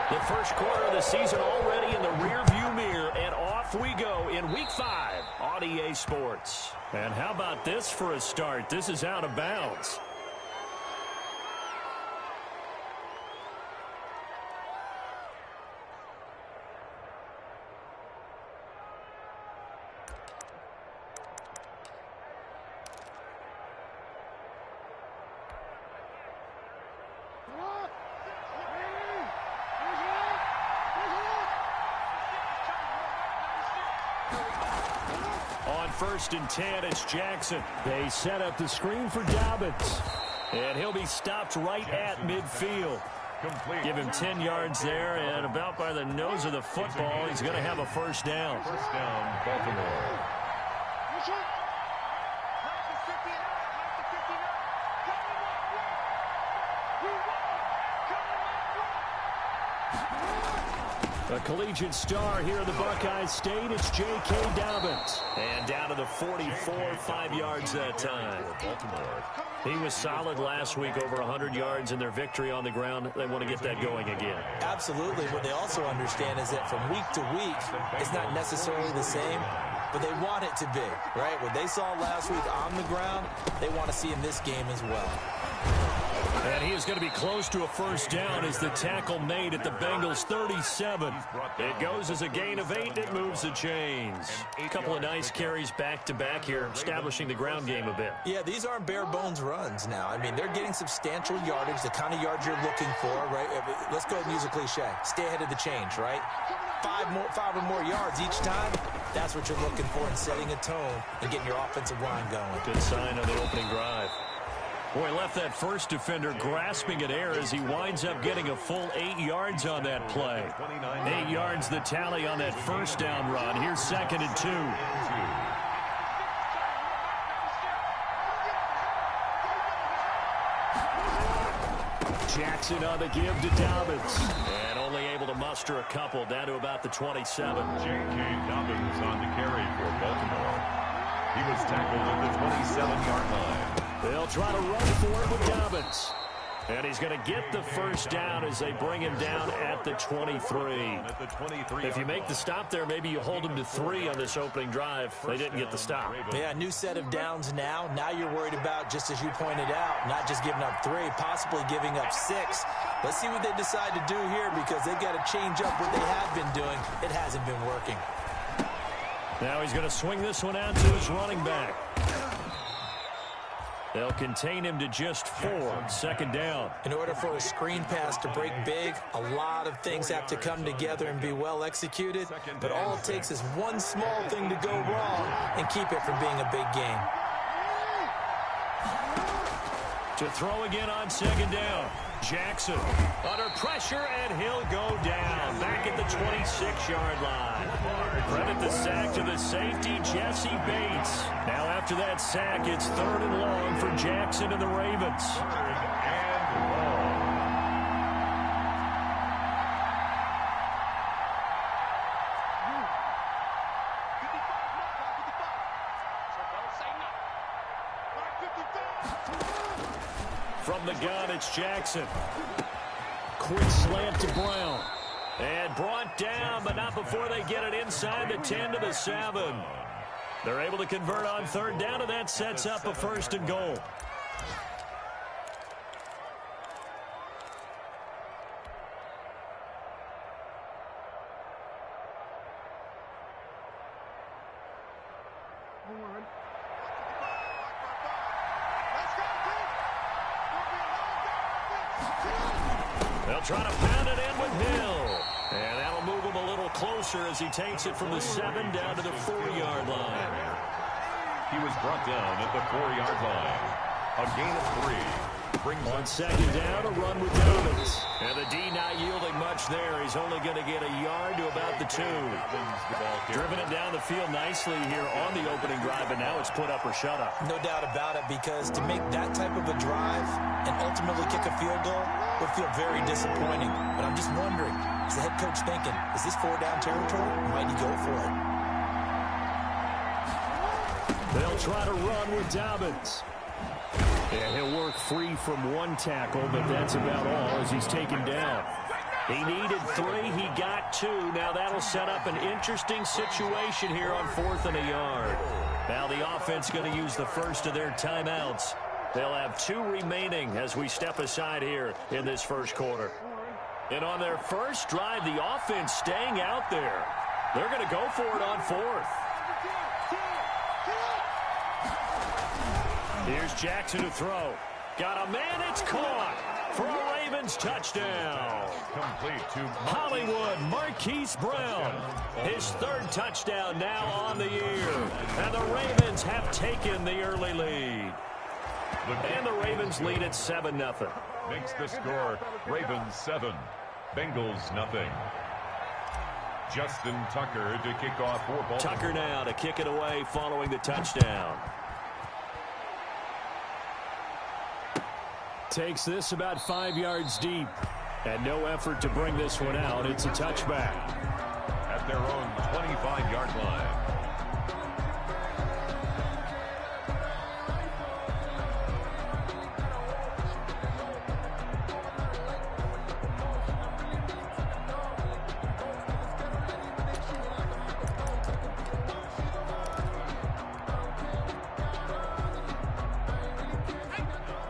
The first quarter of the season already in the rearview mirror, and off we go in Week 5 on EA Sports. And how about this for a start? This is out of bounds. First and 10, it's Jackson. They set up the screen for Dobbins. And he'll be stopped right at midfield. Give him 10 yards there, and about by the nose of the football, he's going to have a first down. First down, Baltimore. A collegiate star here in the Buckeye State, it's J.K. Dobbins. And down to the 44, 5 yards that time. He was solid last week, over 100 yards in their victory on the ground. They want to get that going again. Absolutely. What they also understand is that from week to week, it's not necessarily the same, but they want it to be, right? What they saw last week on the ground, they want to see in this game as well. And he is going to be close to a first down as the tackle made at the Bengals' 37. It goes as a gain of 8. It moves the chains. A couple of nice carries back-to-back here, establishing the ground game a bit. Yeah, these aren't bare-bones runs now. I mean, they're getting substantial yardage, the kind of yards you're looking for, right? Let's go ahead and use a cliche. Stay ahead of the change, right? 5 or more yards each time. That's what you're looking for in setting a tone and getting your offensive line going. Good sign on the opening drive. Boy, left that first defender grasping at air as he winds up getting a full 8 yards on that play. 8 yards the tally on that first down run. Here's 2nd and 2. Jackson on the give to Dobbins. And only able to muster a couple, down to about the 27. J.K. Dobbins on the carry for Baltimore. He was tackled at the 27-yard line. They'll try to run for it with Dobbins. And he's going to get the first down as they bring him down at the 23. If you make the stop there, maybe you hold him to 3 on this opening drive. They didn't get the stop. Yeah, new set of downs now. Now you're worried about, just as you pointed out, not just giving up 3, possibly giving up 6. Let's see what they decide to do here, because they've got to change up what they have been doing. It hasn't been working. Now he's going to swing this one out to his running back. They'll contain him to just 4. 2nd down. In order for a screen pass to break big, a lot of things have to come together and be well executed. But all it takes is one small thing to go wrong and keep it from being a big game. To throw again on 2nd down. Jackson under pressure, and he'll go down back at the 26-yard line. Credit the sack to the safety, Jesse Bates. Now after that sack, it's 3rd and long for Jackson and the Ravens. 3rd and long. From the gun, it's Jackson. Quick slant to Brown. And brought down, but not before they get it inside the 10 to the 7. They're able to convert on 3rd down, and that sets up a 1st and goal. They'll try to pound it in with Hill. And that'll move him a little closer as he takes it from the 7 down to the 4-yard line. He was brought down at the 4-yard line. A gain of 3. On 2nd down, a run with Dobbins. And the D not yielding much there. He's only going to get a yard to about the 2. Driven it down the field nicely here on the opening drive, and now it's put up or shut up. No doubt about it, because to make that type of a drive and ultimately kick a field goal would feel very disappointing. But I'm just wondering, is the head coach thinking, is this 4-down territory? Might he go for it? They'll try to run with Dobbins. And he'll work free from 1 tackle, but that's about all as he's taken down. He needed 3. He got 2. Now that'll set up an interesting situation here on 4th and a yard. Now the offense going to use the first of their timeouts. They'll have 2 remaining as we step aside here in this first quarter. And on their first drive, the offense staying out there. They're going to go for it on 4th. Here's Jackson to throw. Got a man, it's caught for a Ravens touchdown. Complete to Hollywood Marquise Brown. His 3rd touchdown now on the year. And the Ravens have taken the early lead. And the Ravens lead at 7-0. Makes the score Ravens 7, Bengals nothing. Justin Tucker to kick off for Baltimore. Tucker now to kick it away following the touchdown. Takes this about 5 yards deep. And no effort to bring this one out. It's a touchback. At their own 25-yard line.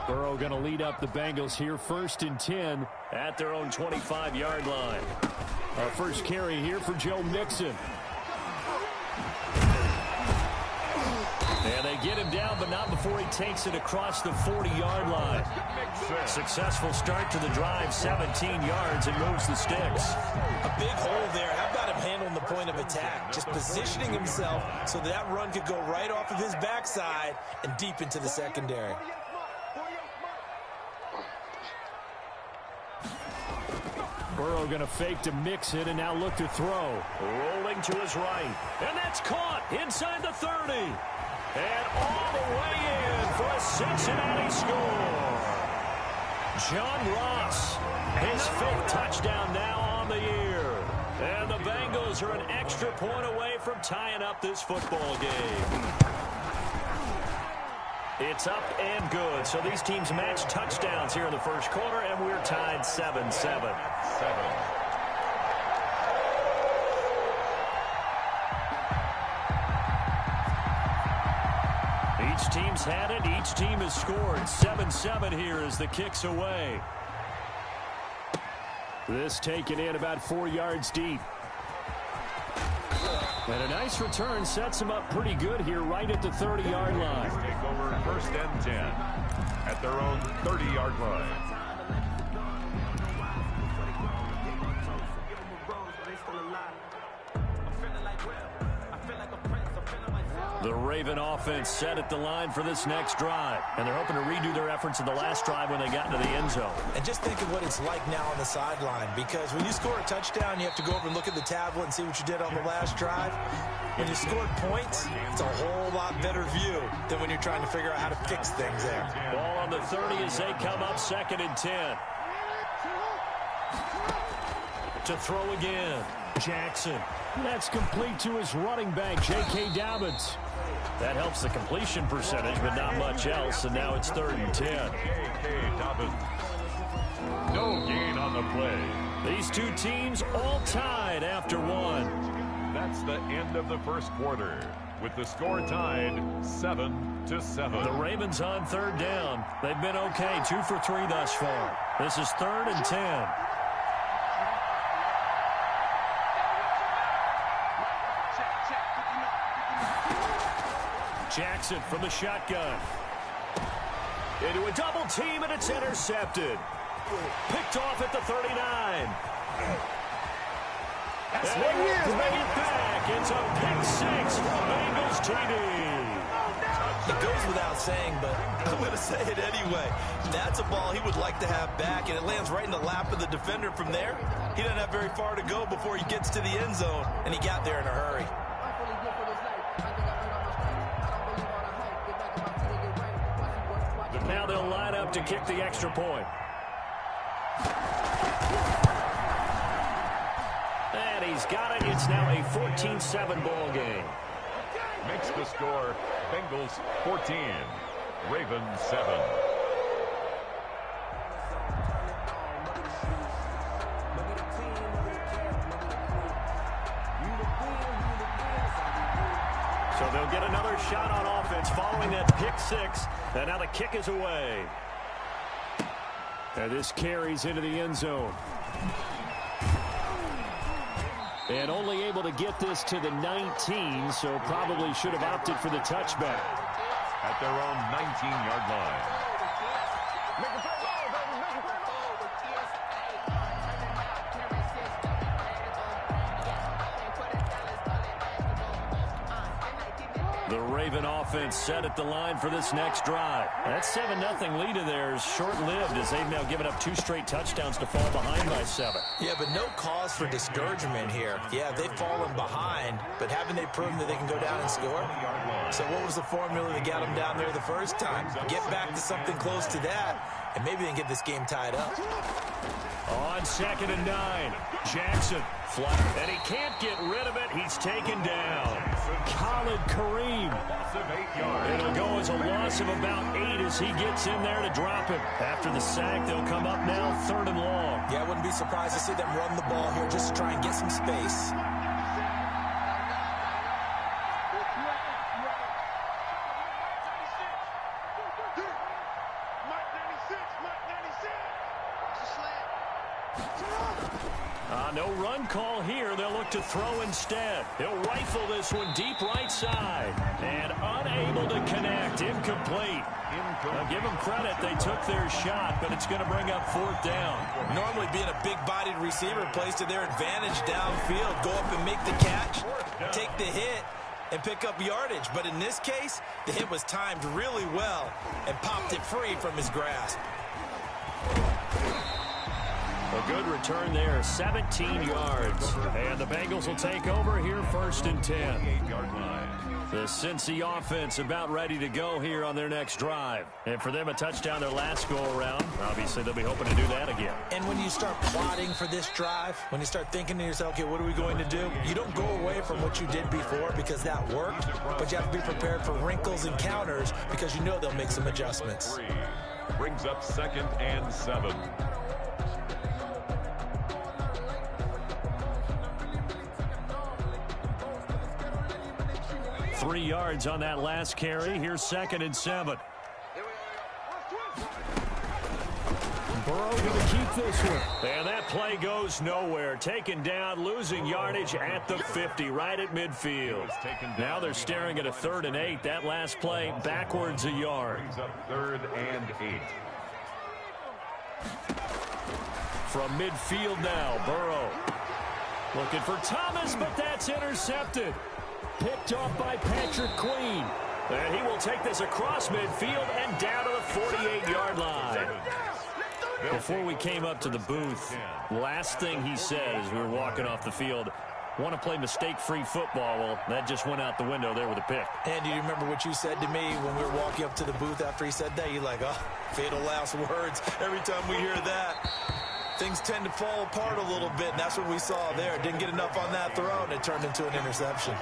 Burrow going to lead up the Bengals here, 1st and 10 at their own 25-yard line. Our first carry here for Joe Mixon. And they get him down, but not before he takes it across the 40-yard line. Successful start to the drive, 17 yards, and moves the sticks. A big hole there. How about him handling the point of attack? Just positioning himself so that run could go right off of his backside and deep into the secondary. Burrow going to fake to mix it and now look to throw. Rolling to his right. And that's caught inside the 30. And all the way in for a Cincinnati score. John Ross, his 5th touchdown now on the year. And the Bengals are an extra point away from tying up this football game. It's up and good. So these teams match touchdowns here in the first quarter, and we're tied 7-7. Each team's had it. Each team has scored. 7-7 here as the kick's away. This taken in about 4 yards deep. And a nice return sets him up pretty good here right at the 30-yard line. Take over 1st and 10 at their own 30-yard line. The Raven offense set at the line for this next drive. And they're hoping to redo their efforts in the last drive when they got into the end zone. And just think of what it's like now on the sideline, because when you score a touchdown, you have to go over and look at the tablet and see what you did on the last drive. When you scored points, it's a whole lot better view than when you're trying to figure out how to fix things there. Ball on the 30 as they come up 2nd and 10. To throw again. Jackson. That's complete to his running back, J.K. Dobbins. That helps the completion percentage, but not much else, and now it's 3rd and 10. J.K. Dobbins. No gain on the play. These two teams all tied after 1. That's the end of the first quarter, with the score tied 7-7. The Ravens on 3rd down. They've been okay, 2 for 3 thus far. This is 3rd and 10. Jackson from the shotgun. Into a double team, and it's intercepted. Picked off at the 39. That's and they will bring it back. It's a pick 6 for Bengals TD. It goes without saying, but I'm going to say it anyway. That's a ball he would like to have back, and it lands right in the lap of the defender from there. He doesn't have very far to go before he gets to the end zone, and he got there in a hurry. Now they'll line up to kick the extra point. And he's got it. It's now a 14-7 ball game. Makes the score Bengals 14, Ravens 7. So they'll get another shot on offense following that pick six. And now the kick is away. And this carries into the end zone. And only able to get this to the 19, so probably should have opted for the touchback. At their own 19-yard line. The Raven offense set at the line for this next drive. That 7-0 lead of theirs short-lived as they've now given up 2 straight touchdowns to fall behind by 7. Yeah, but no cause for discouragement here. Yeah, they've fallen behind, but haven't they proven that they can go down and score? So what was the formula that got them down there the first time? Get back to something close to that, and maybe they can get this game tied up. On 2nd and 9, Jackson flat, and he can't get rid of it. He's taken down. Khalid Kareem. It'll go as a loss of about 8 as he gets in there to drop him. After the sack, they'll come up now 3rd and long. Yeah, I wouldn't be surprised to see them run the ball here just to try and get some space. No run call here. They'll look to throw instead. He'll rifle this one deep right side. And unable to connect. Incomplete. I'll give them credit. They took their shot, but it's going to bring up 4th down. Normally being a big-bodied receiver plays to their advantage downfield. Go up and make the catch, take the hit, and pick up yardage. But in this case, the hit was timed really well and popped it free from his grasp. A good return there, 17 yards. And the Bengals will take over here 1st and 10. The Cincy offense about ready to go here on their next drive. And for them, a touchdown their last go-around. Obviously, they'll be hoping to do that again. And when you start plotting for this drive, when you start thinking to yourself, okay, what are we going to do? You don't go away from what you did before because that worked, but you have to be prepared for wrinkles and counters because you know they'll make some adjustments. Brings up 2nd and 7. 3 yards on that last carry. Here's 2nd and 7. Burrow going to keep this one. And that play goes nowhere. Taken down, losing yardage at the 50, right at midfield. Now they're staring at a 3rd and 8. That last play backwards a yard. Brings up 3rd and 8. From midfield now, Burrow looking for Thomas, but that's intercepted. Picked off by Patrick Queen. And he will take this across midfield and down to the 48-yard line. Before we came up to the booth, last thing he said as we were walking off the field, want to play mistake-free football. Well, that just went out the window there with a pick. And do you remember what you said to me when we were walking up to the booth after he said that? You're like, oh, fatal last words. Every time we hear that, things tend to fall apart a little bit, and that's what we saw there. Didn't get enough on that throw, and it turned into an interception.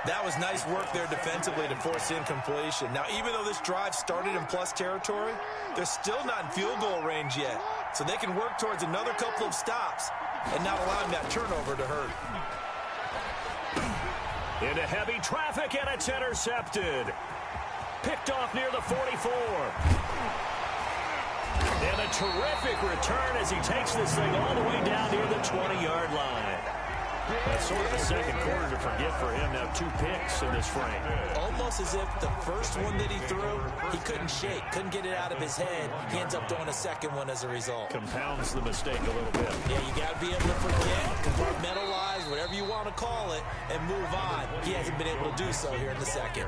That was nice work there defensively to force incompletion. Now, even though this drive started in plus territory, they're still not in field goal range yet. So they can work towards another couple of stops and not allowing that turnover to hurt. Into heavy traffic, and it's intercepted. Picked off near the 44. And a terrific return as he takes this thing all the way down near the 20-yard line. That's sort of a second quarter to forget for him. Now 2 picks in this frame. Almost as if the first one that he threw, he couldn't shake, couldn't get it out of his head. He ends up throwing a second one as a result. Compounds the mistake a little bit. Yeah, you got to be able to forget, compartmentalize, whatever you want to call it, and move on. He hasn't been able to do so here in the second.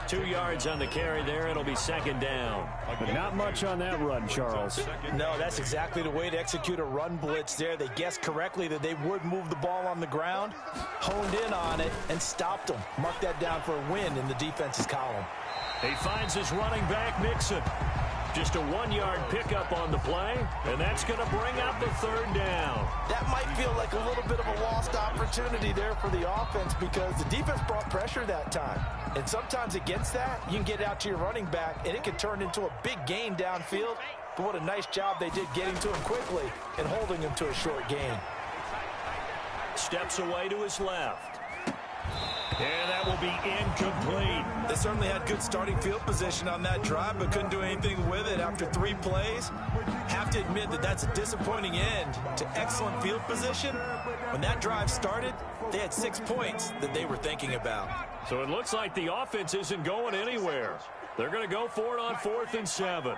2 yards on the carry there. It'll be 2nd down. But not much on that run, Charles. No, that's exactly the way to execute a run blitz there. They guessed correctly that they would move the ball on the ground, honed in on it, and stopped them. Mark that down for a win in the defense's column. He finds his running back, Mixon. Just a 1-yard pickup on the play, and that's going to bring up the 3rd down. That might feel like a little bit of a lost opportunity there for the offense because the defense brought pressure that time. And sometimes against that, you can get out to your running back, and it can turn into a big gain downfield. But what a nice job they did getting to him quickly and holding him to a short gain. Steps away to his left. And that will be incomplete. They certainly had good starting field position on that drive, but couldn't do anything with it after 3 plays. Have to admit that that's a disappointing end to excellent field position. When that drive started, they had 6 points that they were thinking about. So it looks like the offense isn't going anywhere. They're going to go for it on 4th and 7.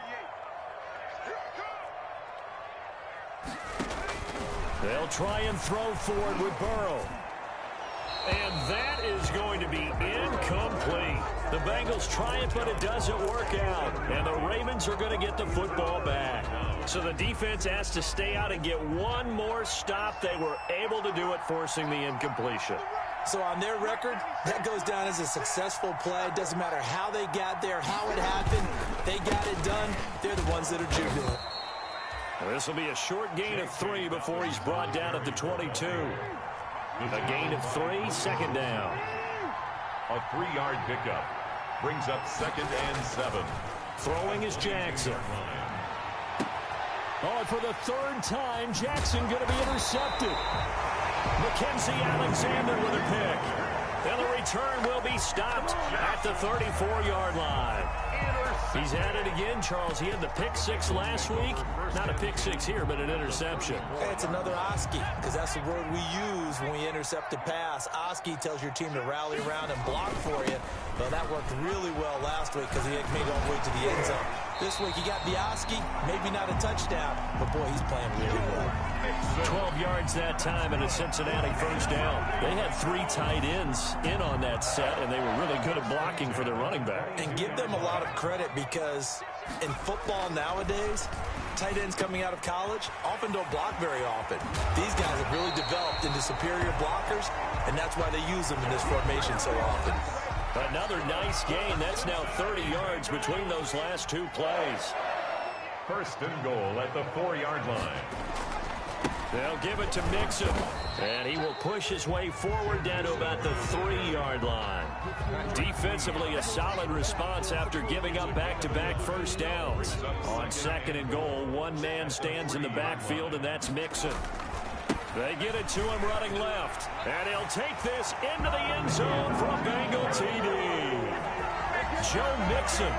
They'll try and throw forward with Burrow. And that is going to be incomplete. The Bengals try it, but it doesn't work out. And the Ravens are going to get the football back. So the defense has to stay out and get one more stop. They were able to do it, forcing the incompletion. So on their record, that goes down as a successful play. It doesn't matter how they got there, how it happened. They got it done. They're the ones that are jubilant. This will be a short gain of 3 before he's brought down at the 22. A gain of 3, 2nd down. A 3-yard pickup brings up 2nd and 7. Throwing is Jackson. Oh, for the 3rd time, Jackson going to be intercepted. Mackenzie Alexander with a pick. And the return will be stopped at the 34-yard line. He's at it again, Charles. He had the pick 6 last week. Not a pick 6 here, but an interception. It's another Oski, because that's the word we use when we intercept a pass. Oski tells your team to rally around and block for you. Well, that worked really well last week because he made it all the way to the end zone. This week he got the Oski, maybe not a touchdown, but boy, he's playing really well. 12 yards that time and a Cincinnati 1st down. They had 3 tight ends in on that set, and they were really good at blocking for their running back. And give them a lot of credit because in football nowadays, tight ends coming out of college often don't block very often. These guys have really developed into superior blockers, and that's why they use them in this formation so often. Another nice gain. That's now 30 yards between those last 2 plays. 1st and goal at the 4-yard line. They'll give it to Mixon, and he will push his way forward down to about the 3-yard line. Defensively, a solid response after giving up back-to-back 1st downs. On 2nd and goal, one man stands in the backfield, and that's Mixon. They get it to him running left, and he'll take this into the end zone for a Bengal TD. Joe Mixon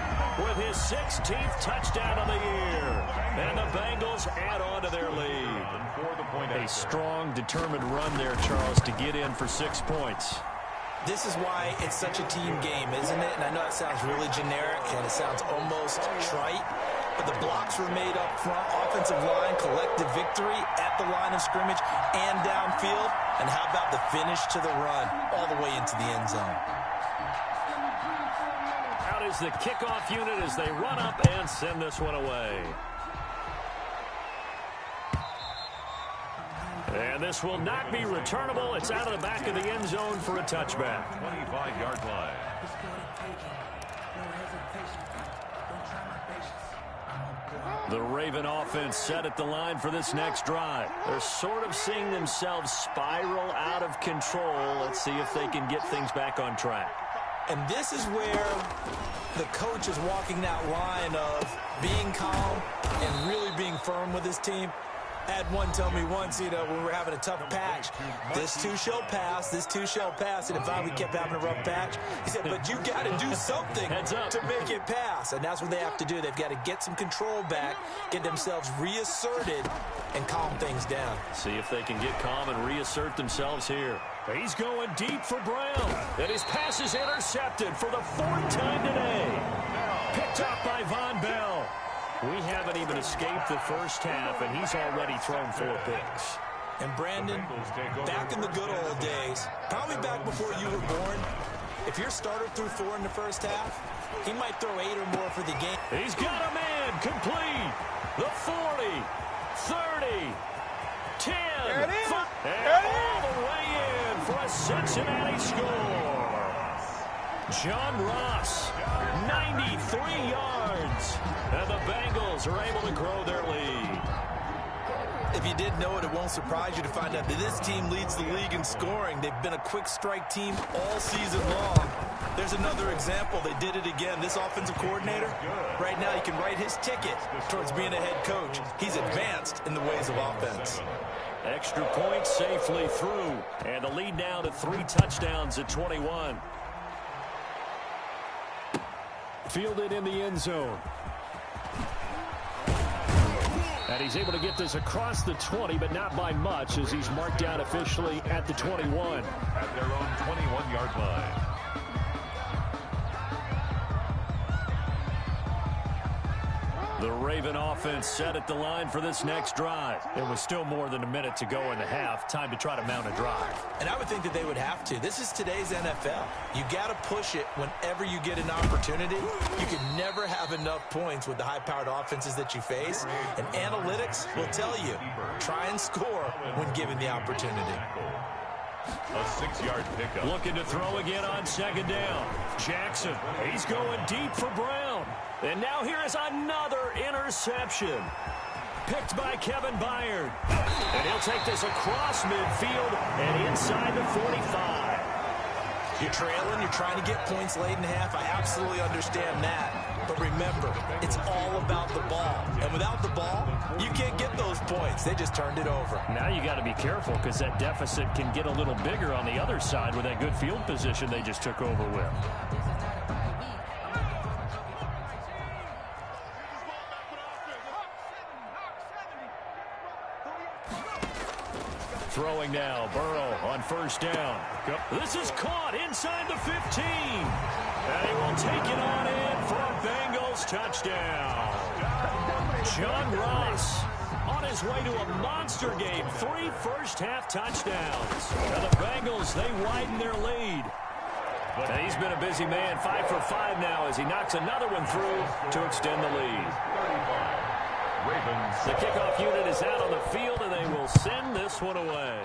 with his 16th touchdown of the year. And the Bengals add on to their lead. A strong, determined run there, Charles, to get in for 6 points. This is why it's such a team game, isn't it? And I know it sounds really generic and it sounds almost trite, but the blocks were made up front, offensive line, collective victory at the line of scrimmage and downfield. And how about the finish to the run all the way into the end zone? Out is the kickoff unit as they run up and send this one away. And this will not be returnable. It's out of the back of the end zone for a touchback. 25-yard line. The Raven offense set at the line for this next drive. They're sort of seeing themselves spiral out of control. Let's see if they can get things back on track. And this is where the coach is walking that line of being calm and really being firm with his team. I had one tell me once, when we were having a tough patch, this too shall pass, this too shall pass. And if we kept having a rough patch, he said, but you got to do something to make it pass. And that's what they have to do. They've got to get some control back, get themselves reasserted, and calm things down. See if they can get calm and reassert themselves here. He's going deep for Brown. And his pass is intercepted for the 4th time today. Picked up by Von Bell. We haven't even escaped the first half, and he's already thrown 4 picks. And Brandon, back in the good old days, probably back before you were born, if your starter threw 4 in the first half, he might throw 8 or more for the game. He's got a man complete. The 40, 30, 10, and all the way in for a Cincinnati score. John Ross, 93 yards. And the Bengals are able to grow their lead. If you didn't know it, it won't surprise you to find out that this team leads the league in scoring. They've been a quick strike team all season long. There's another example. They did it again. This offensive coordinator, right now he can write his ticket towards being a head coach. He's advanced in the ways of offense. Extra point safely through. And the lead now to 3 touchdowns at 21. Fielded in the end zone. And he's able to get this across the 20, but not by much, as he's marked down officially at the 21. At their own 21-yard line. The Raven offense set at the line for this next drive. It was still more than a minute to go in the half. Time to try to mount a drive. And I would think that they would have to. This is today's NFL. You got to push it whenever you get an opportunity. You can never have enough points with the high-powered offenses that you face. And analytics will tell you, try and score when given the opportunity. A 6-yard pickup. Looking to throw again on second down. Jackson, he's going deep for Brown. And now here is another interception. Picked by Kevin Byard. And he'll take this across midfield and inside the 45. You're trailing, you're trying to get points late in half. I absolutely understand that. But remember, it's all about the ball. And without the ball, you can't get those points. They just turned it over. Now you got to be careful because that deficit can get a little bigger on the other side with that good field position they just took over with. Throwing now, Burrow on first down. This is caught inside the 15. And he will take it on in for a Bengals touchdown. John Ross on his way to a monster game. 3 first-half touchdowns. Now the Bengals, they widen their lead. And he's been a busy man, 5 for 5 now as he knocks another one through to extend the lead. Ravens. The kickoff unit is out on the field, and they will send this one away.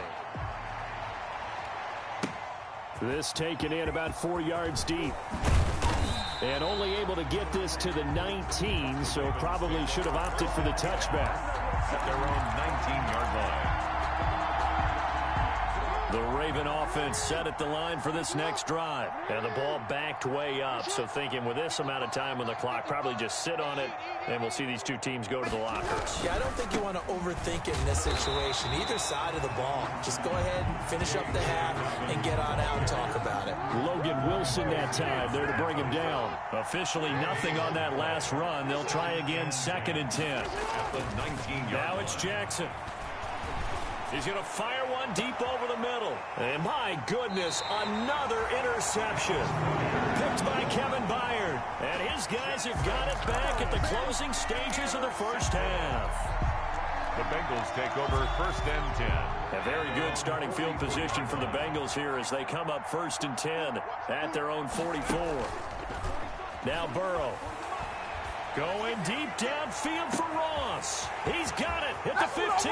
This taken in about 4 yards deep. And only able to get this to the 19, so probably should have opted for the touchback. At their own 19-yard line. The Raven offense set at the line for this next drive. And the ball backed way up, so thinking with this amount of time on the clock, probably just sit on it, and we'll see these two teams go to the lockers. Yeah, I don't think you want to overthink it in this situation. Either side of the ball. Just go ahead and finish up the half and get on out and talk about it. Logan Wilson that time there to bring him down. Officially nothing on that last run. They'll try again, 2nd and 10. At the 19-yard line. Now it's Jackson. He's going to fire one deep over the middle. And my goodness, another interception. Picked by Kevin Byard. And his guys have got it back at the closing stages of the first half. The Bengals take over 1st and 10. A very good starting field position for the Bengals here as they come up 1st and 10 at their own 44. Now Burrow. Going deep downfield for Ross. He's got it at the 15.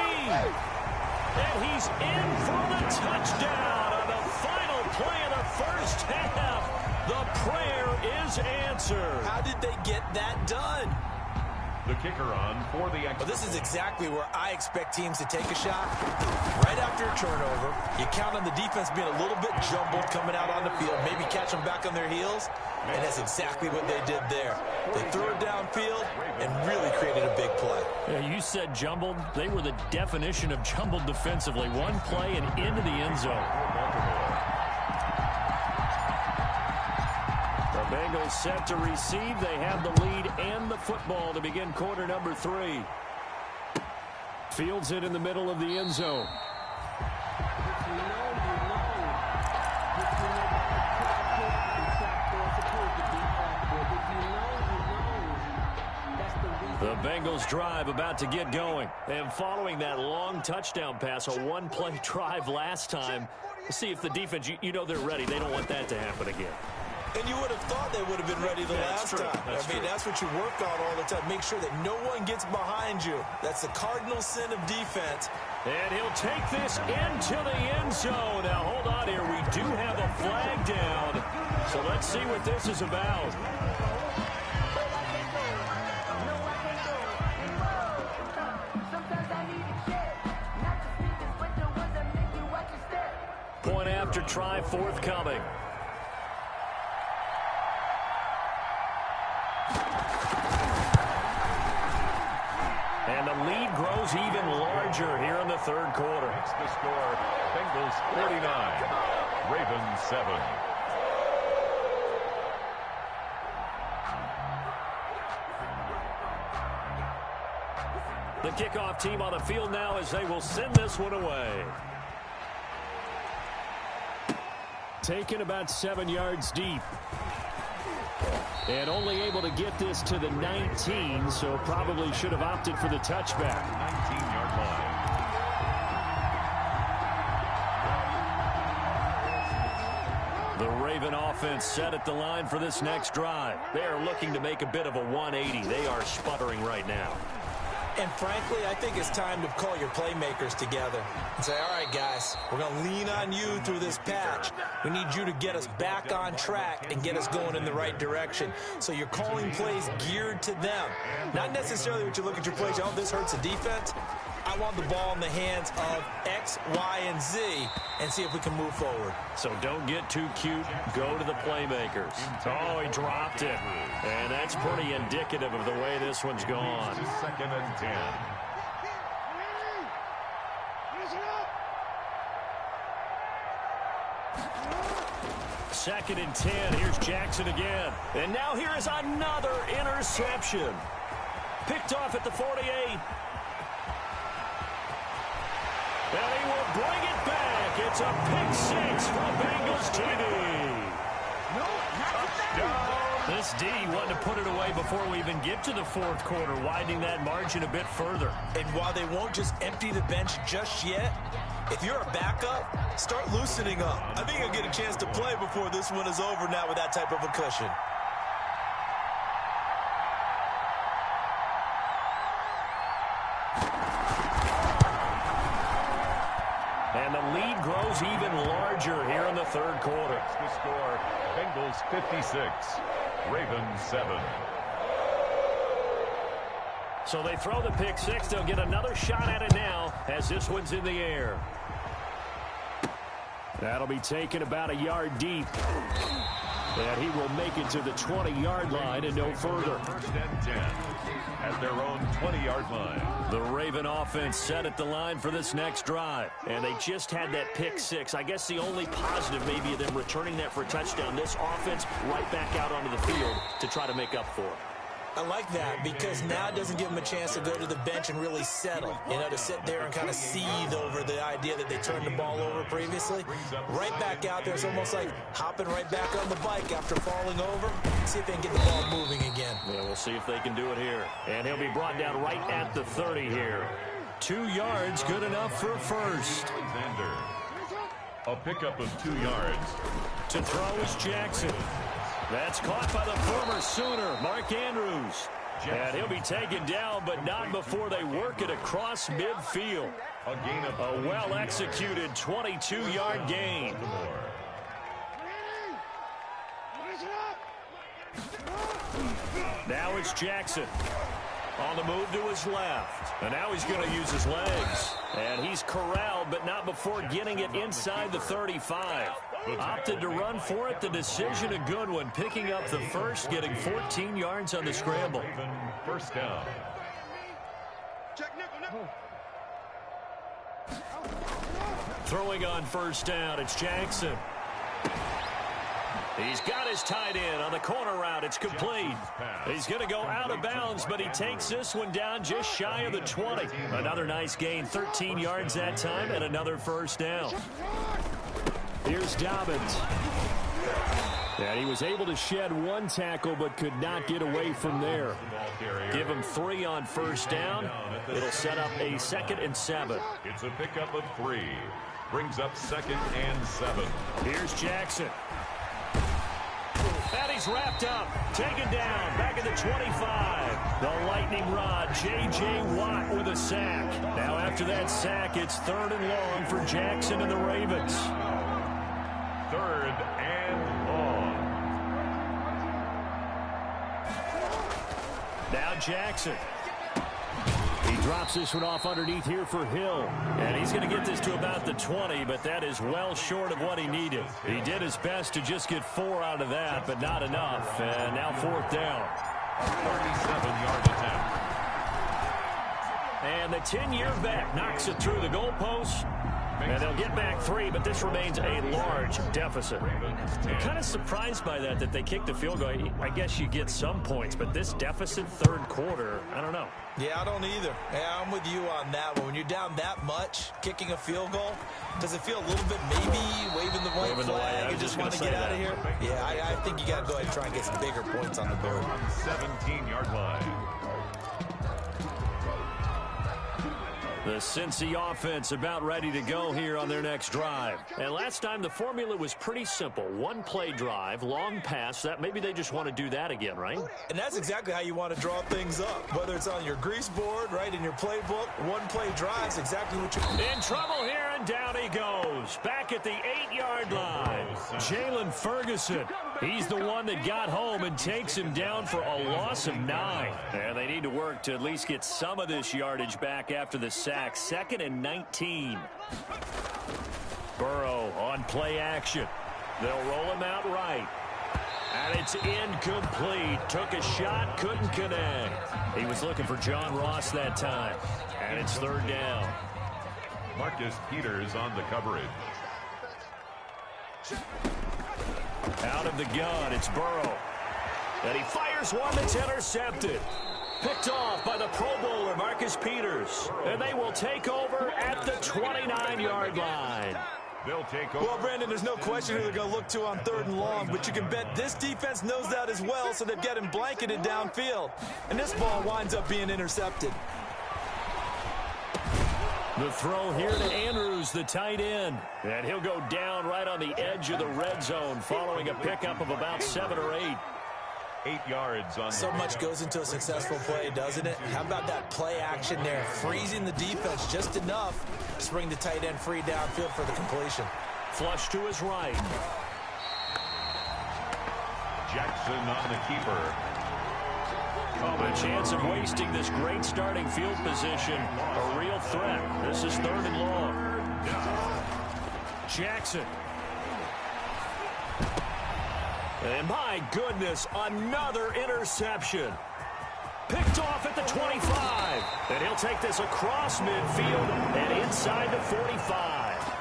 And he's in for the touchdown on the final play of the first half. The prayer is answered. How did they get that done? The kicker on for the extra. Well, this is exactly where I expect teams to take a shot. Right after a turnover, you count on the defense being a little bit jumbled coming out on the field, maybe catch them back on their heels, and that's exactly what they did there. They threw it downfield and really created a big play. Yeah, you said jumbled. They were the definition of jumbled defensively. One play and into the end zone. The Bengals set to receive. They have the lead and the football to begin quarter number 3. Fields it in the middle of the end zone. The Bengals drive about to get going. And following that long touchdown pass, a one-play drive last time, see if the defense, you know they're ready. They don't want that to happen again. And you would have thought they would have been ready the last time. That's what you work on all the time. Make sure that no one gets behind you. That's the cardinal sin of defense. And he'll take this into the end zone. Now, hold on here. We do have a flag down. So let's see what this is about. Point after try forthcoming. And the lead grows even larger here in the third quarter. It's the score. Bengals 49, Ravens 7. The kickoff team on the field now as they will send this one away. Taken about 7 yards deep. And only able to get this to the 19, so probably should have opted for the touchback. 19-yard line. The Raven offense set at the line for this next drive. They are looking to make a bit of a 180. They are sputtering right now. And frankly, I think it's time to call your playmakers together and say, all right, guys, we're going to lean on you through this patch. We need you to get us back on track and get us going in the right direction. So you're calling plays geared to them. Not necessarily what you look at your plays, oh, this hurts the defense. I want the ball in the hands of X, Y, and Z and see if we can move forward. So don't get too cute. Go to the playmakers. Oh, he dropped it. And that's pretty indicative of the way this one's gone. Second and 10. Second and 10. Here's Jackson again. And now here is another interception. Picked off at the 48. And he will bring it back. It's a pick six for Bengals TV. This D wanted to put it away before we even get to the fourth quarter, widening that margin a bit further. And while they won't just empty the bench just yet, if you're a backup, start loosening up. I think you'll get a chance to play before this one is over now with that type of a cushion. And the lead grows even larger here in the third quarter. It's the score. Bengals 56, Ravens 7. So they throw the pick six. They'll get another shot at it now as this one's in the air. That'll be taken about a yard deep. And he will make it to the 20-yard line and no further. First and 10 at their own 20-yard line. The Raven offense set at the line for this next drive. And they just had that pick six. I guess the only positive maybe of them returning that for a touchdown. This offense right back out onto the field to try to make up for it. I like that because now it doesn't give them a chance to go to the bench and really settle. You know, to sit there and kind of seethe over the idea that they turned the ball over previously. Right back out there. It's almost like hopping right back on the bike after falling over. See if they can get the ball moving again. Yeah, we'll see if they can do it here. And he'll be brought down right at the 30 here. 2 yards, good enough for a first. Alexander. A pickup of 2 yards. To throw is Jackson. That's caught by the former Sooner, Mark Andrews. And he'll be taken down, but not before they work it across midfield. A gain of a well-executed 22-yard gain. Now it's Jackson. On the move to his left. And now he's going to use his legs. And he's corralled, but not before getting it inside the 35. Opted to run for it. The decision a good one. Picking up the first, getting 14 yards on the scramble. First down. Throwing on first down, it's Jackson. He's got his tight end on the corner route. It's complete. He's going to go out of bounds, but he takes this one down just shy of the 20. Another nice gain, 13 yards that time, and another first down. Here's Dobbins. And he was able to shed one tackle, but could not get away from there. Give him 3 on first down. It'll set up a 2nd and 7. It's a pickup of 3. Brings up 2nd and 7. Here's Jackson. And he's wrapped up, taken down, back at the 25. The lightning rod, J.J. Watt with a sack. Now after that sack, it's 3rd and long for Jackson and the Ravens. 3rd and long. Now Jackson. He drops this one off underneath here for Hill. And he's going to get this to about the 20, but that is well short of what he needed. He did his best to just get 4 out of that, but not enough. And now 4th down. 37-yard attempt. And the 10-year vet knocks it through the goalpost. And they'll get back 3, but this remains a large deficit. I'm kind of surprised by that they kicked the field goal. I guess you get some points, but this deficit third quarter, I don't know. Yeah, I don't either. Yeah, I'm with you on that one. When you're down that much, kicking a field goal, does it feel a little bit maybe waving the white flag and just want to get out of here? Yeah, I think you got to go ahead and try and get some bigger points on the board. 17-yard line. The Cincy offense about ready to go here on their next drive. And last time the formula was pretty simple. One-play drive, long pass. That maybe they just want to do that again, right? And that's exactly how you want to draw things up. Whether it's on your grease board, right, in your playbook, one-play drive's exactly what you're... In trouble here, and down he goes. Back at the 8-yard line. Jalen Ferguson. He's the one that got home and takes him down for a loss of 9. And they need to work to at least get some of this yardage back after the sack. 2nd and 19. Burrow on play action. They'll roll him out right. And it's incomplete. Took a shot, couldn't connect. He was looking for John Ross that time. And it's 3rd down. Marcus Peters on the coverage. Out of the gun, it's Burrow. And he fires one that's intercepted. Picked off by the Pro Bowler, Marcus Peters. And they will take over at the 29-yard line. They'll take over. Well, Brandon, there's no question who they're going to look to on 3rd and long, but you can bet this defense knows that as well, so they've got him blanketed downfield. And this ball winds up being intercepted. The throw here to Andrews, the tight end. And he'll go down right on the edge of the red zone following a pickup of about 7 or 8. 8 yards on. So much goes into a successful play, doesn't it? How about that play action there? Freezing the defense just enough to bring the tight end free downfield for the completion. Flush to his right. Jackson on the keeper. A chance of wasting this great starting field position. A real threat. This is 3rd and long. Jackson. And my goodness, another interception. Picked off at the 25. And he'll take this across midfield and inside the 45.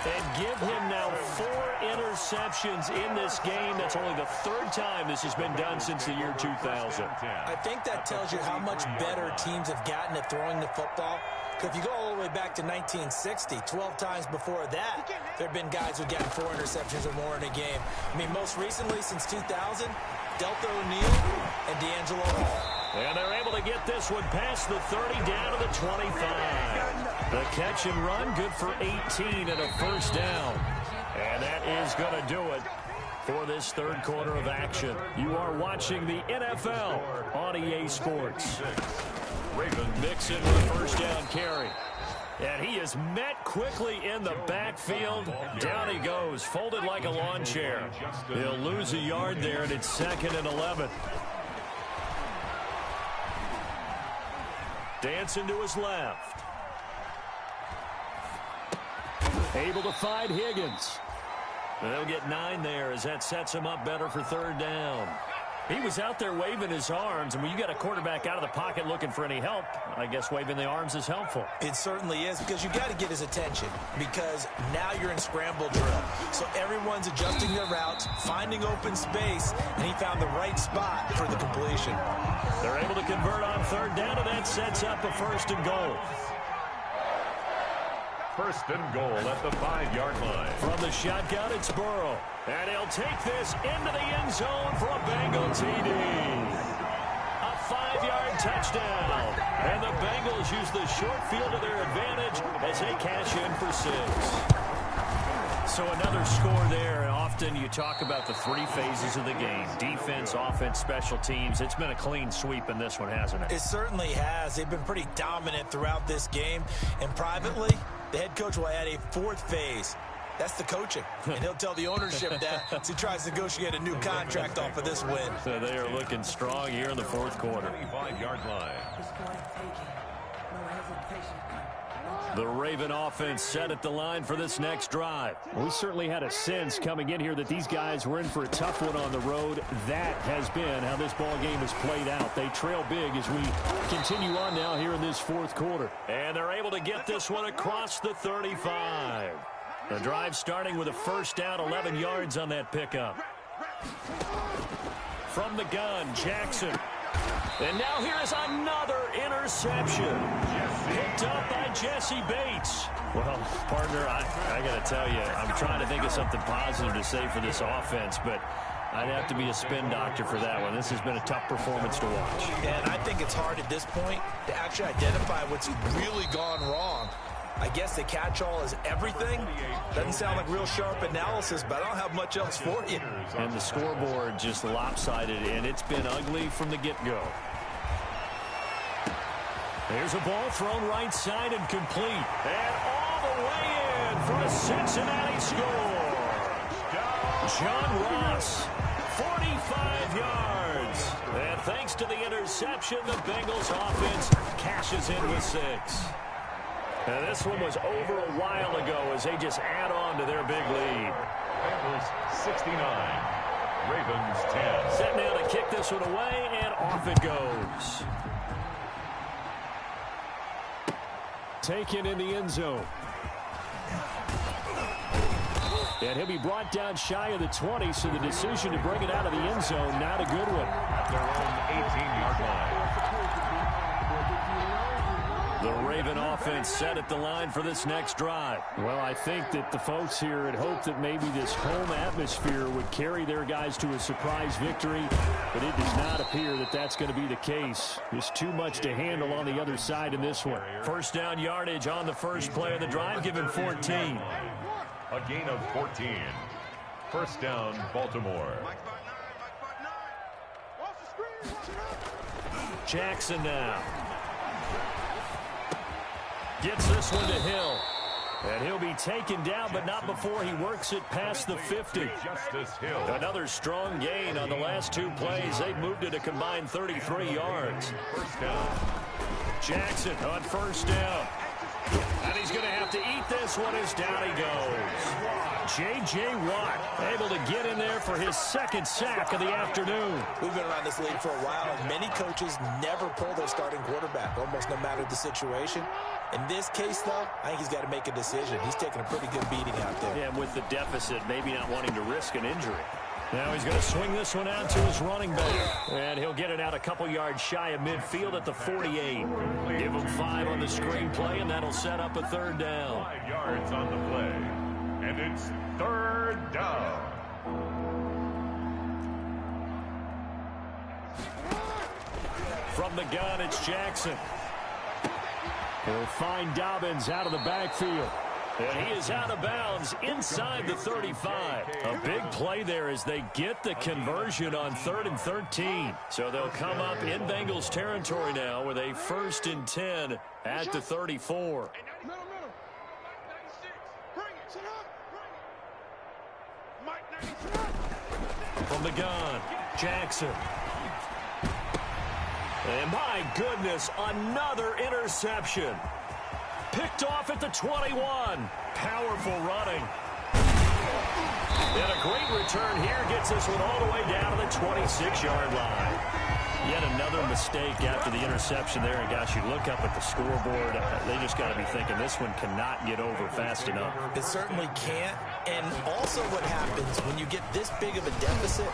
And give him now 4 interceptions in this game. That's only the 3rd time this has been done since the year 2000. I think that tells you how much better teams have gotten at throwing the football. Because if you go all the way back to 1960, 12 times before that, there have been guys who've gotten 4 interceptions or more in a game. I mean, most recently, since 2000, Delta O'Neal and D'Angelo Hall. And they're able to get this one past the 30 down to the 25. The catch and run, good for 18 and a 1st down. And that is going to do it for this 3rd quarter of action. You are watching the NFL on EA Sports. Mixon with a 1st down carry. And he is met quickly in the backfield. Down he goes, folded like a lawn chair. He'll lose a yard there, and it's 2nd and 11. Dancing to his left. Able to find Higgins. They'll get 9 there as that sets him up better for 3rd down. He was out there waving his arms, and when you got a quarterback out of the pocket looking for any help, I guess waving the arms is helpful. It certainly is, because you got to get his attention, because now you're in scramble drill. So everyone's adjusting their routes, finding open space, and he found the right spot for the completion. They're able to convert on 3rd down, and that sets up a 1st and goal. 1st and goal at the 5-yard line. From the shotgun, it's Burrow. And he'll take this into the end zone for a Bengal TD. A 5-yard touchdown. And the Bengals use the short field to their advantage as they cash in for 6. So another score there. Often you talk about the 3 phases of the game. Defense, offense, special teams. It's been a clean sweep in this one, hasn't it? It certainly has. They've been pretty dominant throughout this game. And privately, the head coach will add a 4th phase. That's the coaching. And he'll tell the ownership that as he tries to negotiate a new contract off of this win. So they are looking strong here in the 4th quarter. 25-yard line. The Raven offense set at the line for this next drive. We certainly had a sense coming in here that these guys were in for a tough one on the road. That has been how this ball game has played out. They trail big as we continue on now here in this fourth quarter. And they're able to get this one across the 35. The drive starting with a first down, 11 yards on that pickup. From the gun, Jackson. And now here is another interception. Picked up by Jesse Bates. Well, partner, I got to tell you, I'm trying to think of something positive to say for this offense, but I'd have to be a spin doctor for that one. This has been a tough performance to watch. And I think it's hard at this point to actually identify what's really gone wrong. I guess the catch-all is everything. Doesn't sound like real sharp analysis, but I don't have much else for you. And the scoreboard just lopsided, and it's been ugly from the get-go. There's a ball thrown right side and complete. And all the way in for a Cincinnati score. John Ross, 45 yards. And thanks to the interception, the Bengals offense cashes in with 6. And this one was over a while ago as they just add on to their big lead. Bengals 69, Ravens 10. Set now to kick this one away, and off it goes. Taken in the end zone. And he'll be brought down shy of the 20, so the decision to bring it out of the end zone, not a good one. At their own 18-yard line. The Raven offense set at the line for this next drive. Well, I think that the folks here had hoped that maybe this home atmosphere would carry their guys to a surprise victory, but it does not appear that that's going to be the case. There's too much to handle on the other side in this one. First down yardage on the first play of the drive, given 14. A gain of 14. First down, Baltimore. Jackson now. Gets this one to Hill. And he'll be taken down, but not before he works it past the 50. Justice Hill. Another strong gain on the last 2 plays. They've moved it a combined 33 yards. First down. Jackson on first down. And he's going to have to eat this one as down he goes. J.J. Watt able to get in there for his second sack of the afternoon. We've been around this league for a while, and many coaches never pull their starting quarterback, almost no matter the situation. In this case, though, I think he's got to make a decision. He's taking a pretty good beating out there. Yeah, with the deficit, maybe not wanting to risk an injury. Now he's going to swing this one out to his running back. And he'll get it out a couple yards shy of midfield at the 48. Give him 5 on the screen play, and that'll set up a third down. 5 yards on the play. And it's third down. From the gun, it's Jackson. He'll find Dobbins out of the backfield. And he is out of bounds inside the 35. A big play there as they get the conversion on 3rd and 13. So they'll come up in Bengals territory now with a 1st and 10 at the 34. From the gun, Jackson. And my goodness, another interception. Picked off at the 21. Powerful running. And a great return here gets this one all the way down to the 26-yard line. Yet another mistake after the interception there. And, gosh, you look up at the scoreboard. They just got to be thinking this one cannot get over fast enough. It certainly can't. And also what happens when you get this big of a deficit,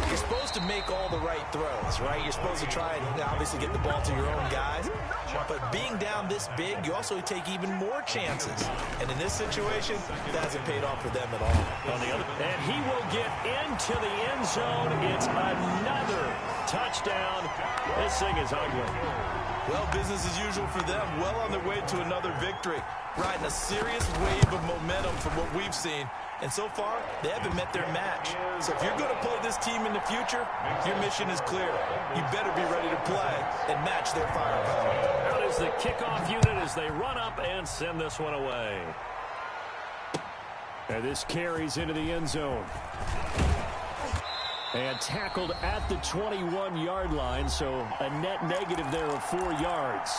you're supposed to make all the right throws, right? You're supposed to try and obviously get the ball to your own guys. But being down this big, you also take even more chances. And in this situation, that hasn't paid off for them at all. On the other, and he will get into the end zone. It's another touchdown. This thing is ugly. Well, business as usual for them. Well on their way to another victory. Riding a serious wave of momentum from what we've seen. And so far, they haven't met their match. So if you're going to play this team in the future, your mission is clear. You better be ready to play and match their firepower. Out is the kickoff unit as they run up and send this one away. And this carries into the end zone. And tackled at the 21-yard line, so a net negative there of 4 yards.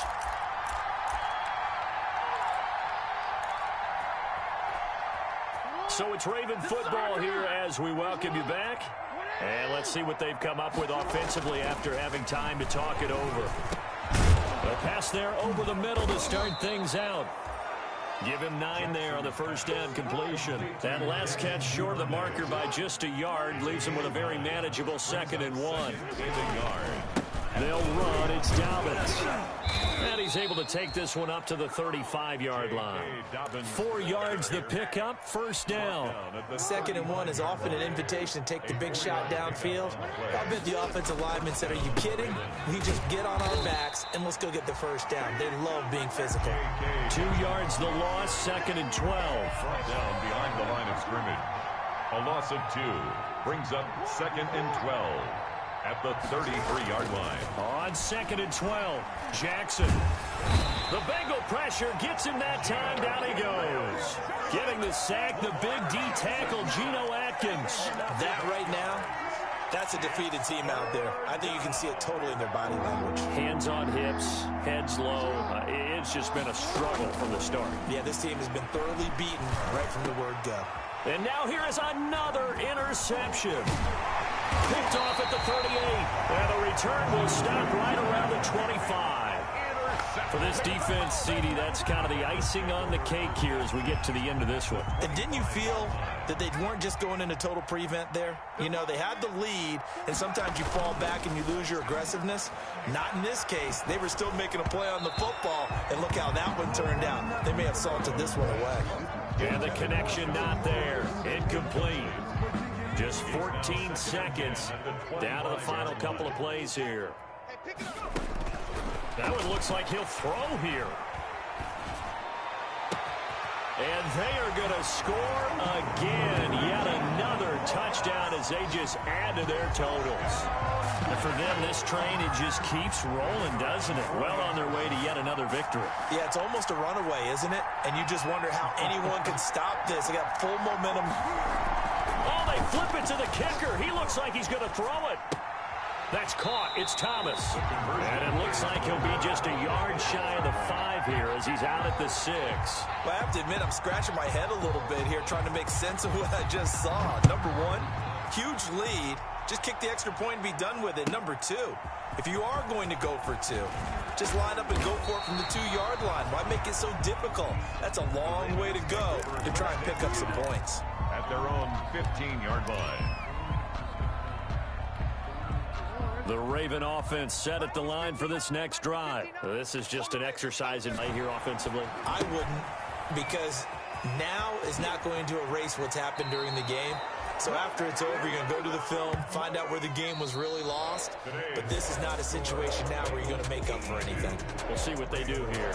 So it's Raven football here as we welcome you back. And let's see what they've come up with offensively after having time to talk it over. A pass there over the middle to start things out. Give him 9 there on the first down completion. That last catch short of the marker by just a yard leaves him with a very manageable 2nd and 1. They'll run. It's Dobbins. And he's able to take this one up to the 35-yard line. 4 yards the pickup, first down. 2nd and 1 is often an invitation to take the big shot downfield. I bet the offensive lineman said, are you kidding? We just get on our backs and let's go get the first down. They love being physical. 2 yards the loss, 2nd and 12. Down behind the line of scrimmage. A loss of 2 brings up 2nd and 12. At the 33-yard line. On 2nd and 12, Jackson. The Bengal pressure gets him that time. Down he goes. Getting the sack, the big D tackle, Geno Atkins. That right now, that's a defeated team out there. I think you can see it totally in their body language. Hands on hips, heads low. It's just been a struggle from the start. Yeah, this team has been thoroughly beaten right from the word go. And now here is another interception. Picked off at the 38. And the return will stop right around the 25. For this defense, CD, that's kind of the icing on the cake here as we get to the end of this one. And didn't you feel that they weren't just going into total prevent there? You know, they had the lead, and sometimes you fall back and you lose your aggressiveness. Not in this case. They were still making a play on the football, and look how that one turned out. They may have salted this one away. And the connection not there. Incomplete. Just 14 seconds down to the final couple of plays here. That one looks like he'll throw here. And they are going to score again. Yet another touchdown as they just add to their totals. And for them, this train, it just keeps rolling, doesn't it? Well on their way to yet another victory. Yeah, it's almost a runaway, isn't it? And you just wonder how anyone can stop this. They got full momentum. Oh, they flip it to the kicker. He looks like he's going to throw it. That's caught. It's Thomas. And it looks like he'll be just a yard shy of the 5 here as he's out at the 6. Well, I have to admit, I'm scratching my head a little bit here trying to make sense of what I just saw. Number 1, huge lead. Just kick the extra point and be done with it. Number 2, if you are going to go for 2, just line up and go for it from the 2-yard line. Why make it so difficult? That's a long way to go to try and pick up some points. At their own 15-yard line. The Raven offense set at the line for this next drive. This is just an exercise in play here offensively. I wouldn't, because now is not going to erase what's happened during the game. So after it's over, you're going to go to the film, find out where the game was really lost. But this is not a situation now where you're going to make up for anything. We'll see what they do here.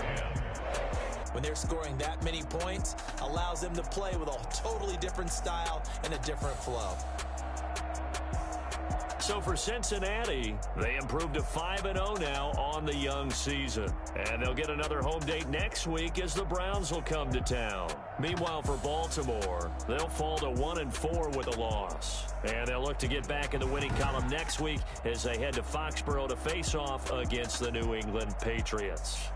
When they're scoring that many points, allows them to play with a totally different style and a different flow. So for Cincinnati, they improved to 5-0 now on the young season. And they'll get another home date next week as the Browns will come to town. Meanwhile, for Baltimore, they'll fall to 1-4 with a loss. And they'll look to get back in the winning column next week as they head to Foxborough to face off against the New England Patriots.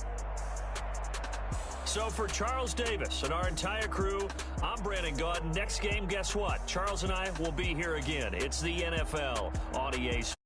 So for Charles Davis and our entire crew, I'm Brandon Gaudin. Next game, guess what? Charles and I will be here again. It's the NFL on EA Sports.